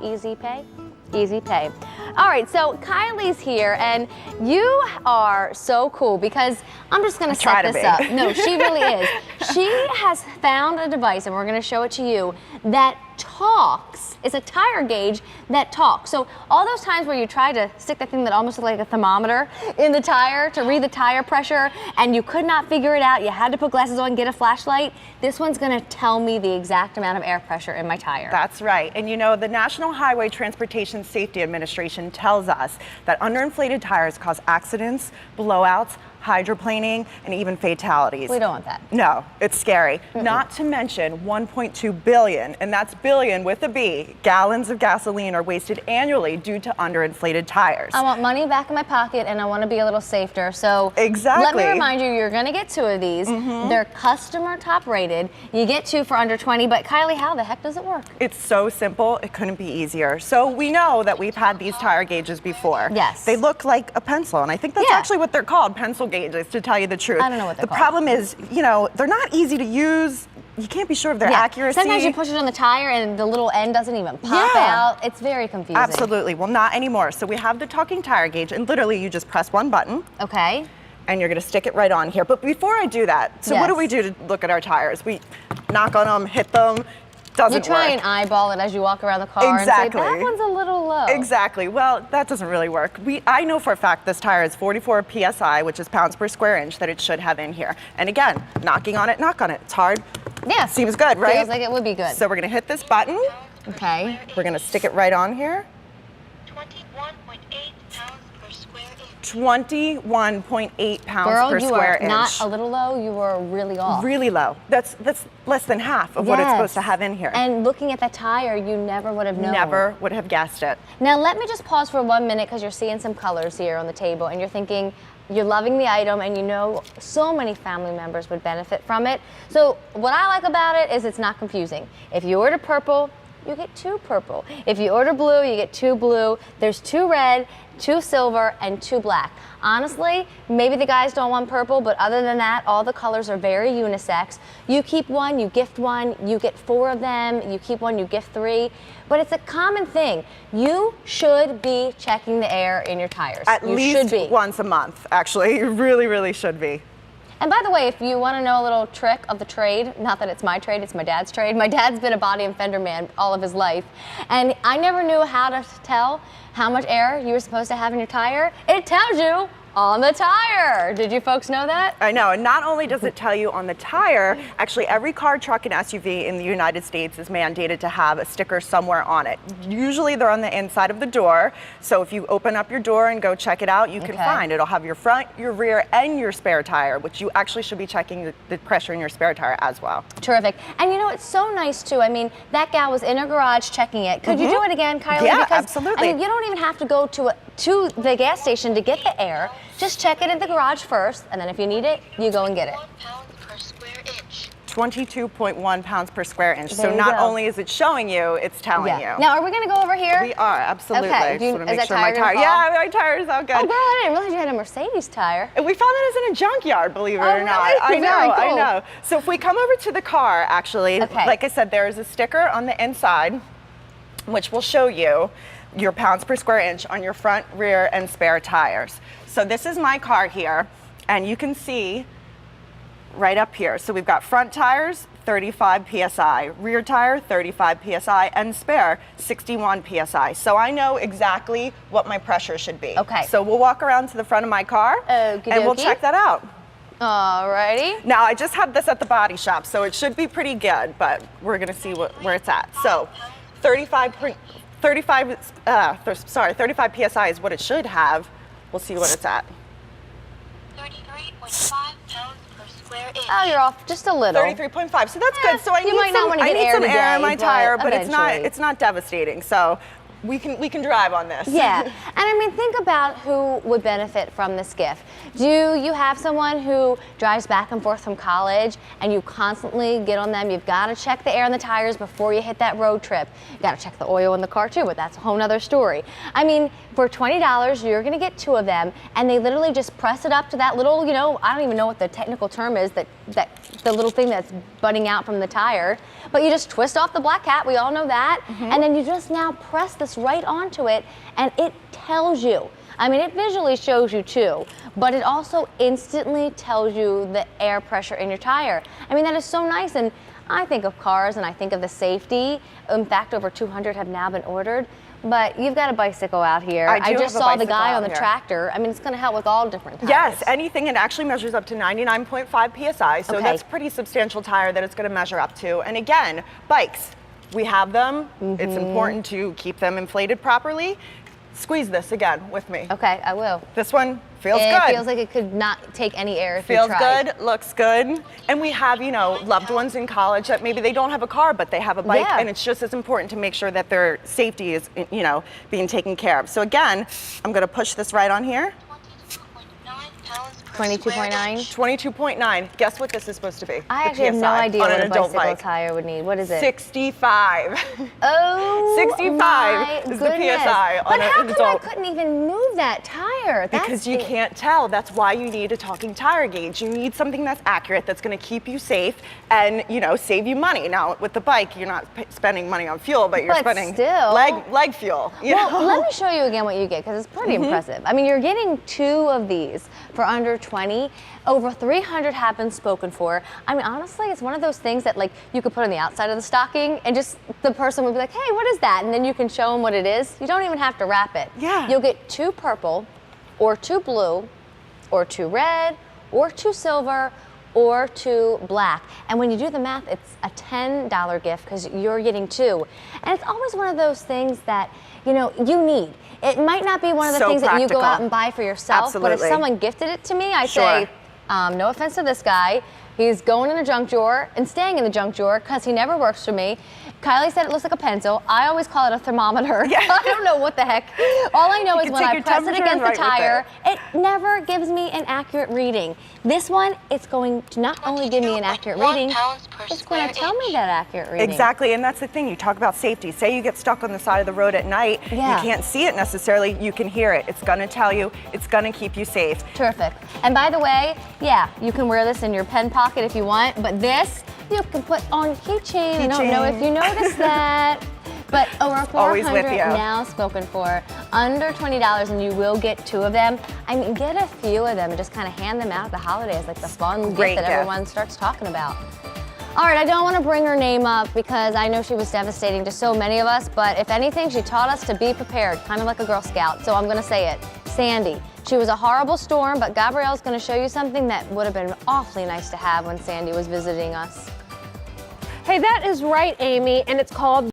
Easy pay? Easy pay. All right, so Kylie's here, and you are so cool because I'm just gonna set this up. No, she really is. She has found a device, and we're gonna show it to you, that talks. It's a tire gauge that talks. So all those times where you try to stick that thing that almost looked like a thermometer in the tire to read the tire pressure, and you could not figure it out, you had to put glasses on, get a flashlight, this one's gonna tell me the exact amount of air pressure in my tire. That's right. And you know, the National Highway Transportation Safety Administration tells us that underinflated tires cause accidents, blowouts, hydroplaning, and even fatalities. We don't want that. No, it's scary. Not to mention 1.2 billion, and that's billion with a B, gallons of gasoline are wasted annually due to underinflated tires. I want money back in my pocket, and I want to be a little safer. So exactly. Let me remind you, you're going to get 2 of these. They're customer top rated. You get 2 for under 20, but Kylie, how the heck does it work? It's so simple, it couldn't be easier. So we know that we've had these tire gauges before. Yes. They look like a pencil, and I think that's actually what they're called, pencil gauges, to tell you the truth. I don't know what they're called. The problem is, you know, they're not easy to use. You can't be sure of their accuracy. Sometimes you push it on the tire and the little end doesn't even pop out. It's very confusing. Absolutely. Well, not anymore. So we have the talking tire gauge, and literally you just press one button. Okay. And you're going to stick it right on here. But before I do that, so what do we do to look at our tires? We knock on them, hit them. Doesn't you try work. and eyeball it as you walk around the car and say, that one's a little low. Exactly. Well, that doesn't really work. I know for a fact this tire is 44 PSI, which is pounds per square inch, that it should have in here. And again, knocking on it, knock on it. It's hard. Yeah. Seems good, right? Feels like it would be good. So we're going to hit this button. Okay. We're going to stick it right on here. 21.8 pounds per square inch. 21.8 pounds Girl, per square inch. you are not a little low, you are really off. Really low. That's less than half of what it's supposed to have in here. And looking at that tire, you never would have known. Never would have guessed it. Now let me just pause for 1 minute because you're seeing some colors here on the table and you're thinking, you're loving the item and you know so many family members would benefit from it. So what I like about it is it's not confusing. If you order purple, you get 2 purple. If you order blue, you get 2 blue. There's 2 red, 2 silver, and 2 black. Honestly, maybe the guys don't want purple, but other than that, all the colors are very unisex. You keep one, you gift one, you get 4 of them, you keep one, you gift 3. But it's a common thing. You should be checking the air in your tires. At least once a month, actually. You really, really should be. And by the way, if you want to know a little trick of the trade, not that it's my trade, it's my dad's trade. My dad's been a body and fender man all of his life. And I never knew how to tell how much air you were supposed to have in your tire. It tells you on the tire. Did you folks know that? I know, and not only does it tell you on the tire, actually every car, truck, and SUV in the United States is mandated to have a sticker somewhere on it. Usually they're on the inside of the door, so if you open up your door and go check it out, you can find it'll have your front, your rear, and your spare tire, which you actually should be checking the pressure in your spare tire as well. Terrific. And you know, it's so nice too. I mean, that gal was in her garage checking it. Could you do it again, Kylie? Yeah, because, absolutely. I mean, you don't even have to go to the gas station to get the air. Just check it in the garage first, and then if you need it, you go and get it. 1 pound per square inch. 22.1 pounds per square inch. There so not only is it showing you, it's telling you. Now, are we going to go over here? We are, absolutely. Okay. Just want to make is sure that my tire tire. Yeah, my tire is all good. Oh, girl, I didn't realize you had a Mercedes tire. And we found that it's in a junkyard, believe it or not. Really? I know, Very cool. I know. So if we come over to the car, actually, like I said, there is a sticker on the inside, which will show you your pounds per square inch on your front, rear, and spare tires. So this is my car here, and you can see right up here. So we've got front tires, 35 PSI, rear tire, 35 PSI, and spare, 61 PSI. So I know exactly what my pressure should be. Okay. So we'll walk around to the front of my car, and we'll check that out. Alrighty. Now, I just had this at the body shop, so it should be pretty good, but we're gonna see where it's at. So 35 PSI is what it should have. We'll see what it's at. 33.5 pounds per square inch. Oh, you're off just a little. 33.5. So that's good. So I you might not want to get need some today, air in my tire, but eventually. it's not devastating. So we can drive on this. Yeah, and I mean, think about who would benefit from this gift. Do you have someone who drives back and forth from college and you constantly get on them? You've got to check the air in the tires before you hit that road trip. You got to check the oil in the car too, but that's a whole nother story. I mean, for $20, you're gonna get 2 of them, and they literally just press it up to that little, you know, I don't even know what the technical term is, that the little thing that's budding out from the tire, but you just twist off the black cap, we all know that, and then you just now press this right onto it, and it tells you. I mean, it visually shows you too, but it also instantly tells you the air pressure in your tire. I mean, that is so nice, and I think of cars and I think of the safety. In fact, over 200 have now been ordered. But you've got a bicycle out here. I just saw the guy on the tractor. I mean, it's going to help with all different tires. Yes, anything. It actually measures up to 99.5 psi, so that's a pretty substantial tire that it's going to measure up to. And again, bikes, we have them. It's important to keep them inflated properly. Squeeze this again with me. Okay, I will. This one feels good. It feels like it could not take any air if you tried. Feels good, looks good. And we have, you know, loved ones in college that maybe they don't have a car, but they have a bike, and it's just as important to make sure that their safety is, you know, being taken care of. So again, I'm gonna push this right on here. 22.9? 22.9. Guess what this is supposed to be? I actually have no idea what a bicycle tire would need. What is it? 65. Oh, 65 is the PSI on an adult. But how come I couldn't even move that tire? Because you can't tell. That's why you need a talking tire gauge. You need something that's accurate, that's going to keep you safe and, you know, save you money. Now, with the bike, you're not spending money on fuel, but you're spending leg fuel. Well, let me show you again what you get, because it's pretty impressive. I mean, you're getting 2 of these for under 20. Over 300 have been spoken for. I mean, honestly, it's one of those things that, like, you could put on the outside of the stocking and just the person would be like, hey, what is that? And then you can show them what it is. You don't even have to wrap it. Yeah. You'll get 2 purple, or 2 blue, or 2 red, or 2 silver, or 2 black. And when you do the math, it's a $10 gift because you're getting 2. And it's always one of those things that, you know, you need. It might not be one of the things that you go out and buy for yourself, but if someone gifted it to me, I say, no offense to this guy, he's going in the junk drawer and staying in the junk drawer because he never works for me. Kylie said it looks like a pencil. I always call it a thermometer. Yeah. I don't know what the heck. All I know is when I press it against the tire, it never gives me an accurate reading. This one, it's going to not only give me an accurate reading, it's going to tell me that accurate reading. Exactly, and that's the thing. You talk about safety. Say you get stuck on the side of the road at night, you can't see it necessarily, you can hear it. It's going to tell you, it's going to keep you safe. Terrific. And by the way, yeah, you can wear this in your pen pocket if you want, but this, you can put on keychain. I don't know if you noticed that, but over 400 now spoken for, under $20, and you will get 2 of them. I mean, get a few of them and just kind of hand them out at the holidays, like the fun gift that everyone starts talking about. All right, I don't want to bring her name up because I know she was devastating to so many of us, but if anything, she taught us to be prepared, kind of like a Girl Scout, so I'm going to say it. Sandy. She was a horrible storm, but Gabrielle's going to show you something that would have been awfully nice to have when Sandy was visiting us. Hey, that is right, Amy, and it's called